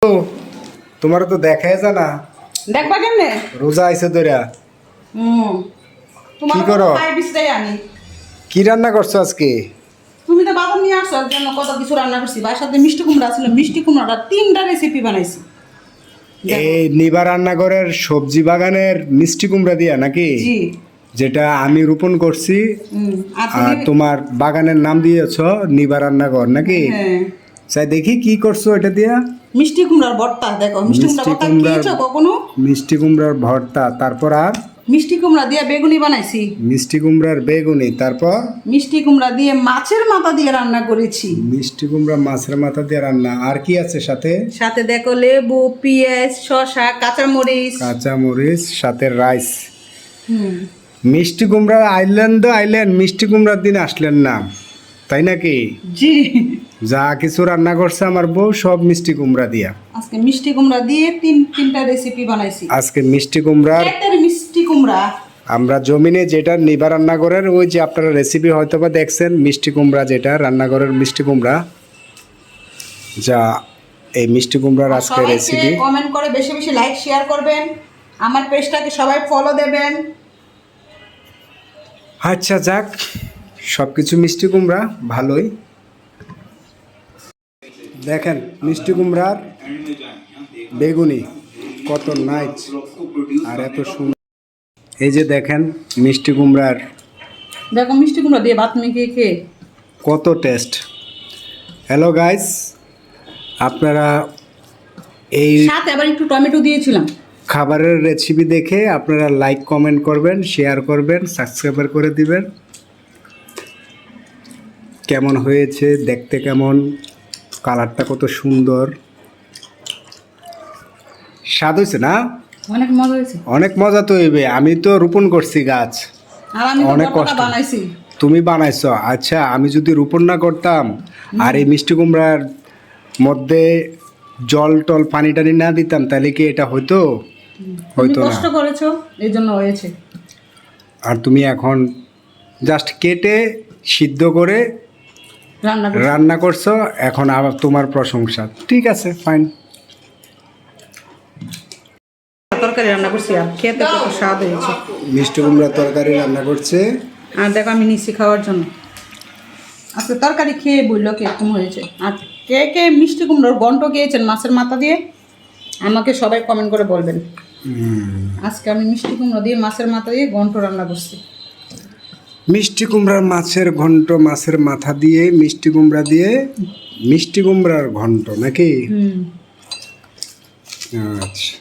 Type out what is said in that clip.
তো তোমার তো দেখাই যায় না। দেখবা কেমনে? রোজা আইছে তোরা। তোমার কি করো? খাই বিছরাই আনি। কি রান্না করছো আজকে? তুমি তো বাদাম নিয়ে আসছো, এর জন্য কত কিছু রান্না করছি। বাসাতে মিষ্টি কুমড়া ছিল, মিষ্টি কুমড়াটা 3টা রেসিপি বানাইছি। এই নিবা রান্নাঘরের সবজি বাগানের মিষ্টি কুমড়া দিয়া নাকি? জি। যেটা আমি রোপণ করছি। আর আর তোমার বাগানের নাম দিয়েছো নিবা রান্নাঘর নাকি? হ্যাঁ। চাই দেখি কি করছো এটা দিয়া। মিষ্টি কুমড়ার ভর্তা, দেখো মিষ্টি কুমড়া ভর্তা খেয়েছো কখনো? মিষ্টি কুমড়ার ভর্তা, তারপর আর মিষ্টি কুমড়া দিয়ে বেগুনি বানাইছি। মিষ্টি কুমড়ার বেগুনি, তারপর মিষ্টি কুমড়া দিয়ে মাছের মাথা দিয়ে রান্না করেছি। মিষ্টি কুমড়া মাছের মাথা দিয়ে রান্না। আর কি আছে সাথে? সাথে দেখো লেবু, পেঁয়াজ, শসা, কাঁচামরিচ। কাঁচামরিচ, সাথে রাইস। হুম। মিষ্টি কুমড়া আইলেন মিষ্টি কুমড়ার দিন আসলেন না, তাই নাকি? জি। যা কিছু রান্না করছে আমার বউ সব মিষ্টি কুমড়া দিয়া। আজকে মিষ্টি কুমড়া দিয়ে তিনটা রেসিপি বানাইছি। আজকে মিষ্টি কুমড়ার মিষ্টি কুমড়া আমরা জমিনে যেটা নিবা রান্নাঘরের ওই যে আপনারা রেসিপি হয়তো বা দেখছেন, মিষ্টি কুমড়া যেটা রান্নাঘরের মিষ্টি কুমড়া, যা এই মিষ্টি কুমড়ার আজকে রেসিপি। কমেন্ট করে বেশি বেশি লাইক শেয়ার করবেন, আমার পেজটাকে সবাই ফলো দেবেন। আচ্ছা যাক, সব কিছু মিষ্টি কুমড়া ভালোই। দেখেন মিষ্টি কুমড়ার বেগুনি কত নাইস আর এত সুন্দর। এই যে দেখেন মিষ্টি কুমড়ার, দেখো মিষ্টি কুমড়া দিয়ে ভাত মেখে খেয়ে কত টেস্ট। হ্যালো গাইস, আপনারা এই সাথে আবার একটু টমেটো দিয়েছিলাম। খাবারের রেসিপি দেখে আপনারা লাইক কমেন্ট করবেন, শেয়ার করবেন, সাবস্ক্রাইব করে দিবেন। কেমন হয়েছে দেখতে, কেমন কালারটা কত সুন্দর, স্বাদ হয়েছে না? অনেক মজা হয়েছে। অনেক মজা তো হইবে। আমি তো রোপণ করছি গাছ, আর আমি অনেক কষ্ট বানাইছি। তুমি বানাইছো। আচ্ছা, আমি যদি রোপণ না করতাম আর এই মিষ্টি কুমড়ার মধ্যে জল টল পানি টানি না দিতাম, তাহলে কি এটা হইতো? হয়তো না। কষ্ট করেছো, এই জন্য হয়েছে। আর তুমি এখন জাস্ট কেটে সিদ্ধ করে রান্না করছো, এখন আবার তোমার প্রশংসা। ঠিক আছে, ফাইন। তরকারি রান্না করছি আর খেতে কত স্বাদ হয়েছে। মিষ্টি কুমড়ার তরকারি রান্না করছে। আর দেখো আমি নিচ্ছি খাওয়ার জন্য। আজকে তরকারি খেয়ে বললো কিরকম হয়েছে। আর কে কে মিষ্টি কুমড়োর গন্ড খেয়েছেন মাছের মাথা দিয়ে, আমাকে সবাই কমেন্ট করে বলবেন। আজকে আমি মিষ্টি কুমড়ো দিয়ে মাছের মাথা দিয়ে ঘন্ট রান্না করছি। মিষ্টি কুমড়ার মাছের ঘন্ট, মাছের মাথা দিয়ে মিষ্টি কুমড়া দিয়ে মিষ্টি কুমড়ার ঘন্ট নাকি? হুম। আচ্ছা।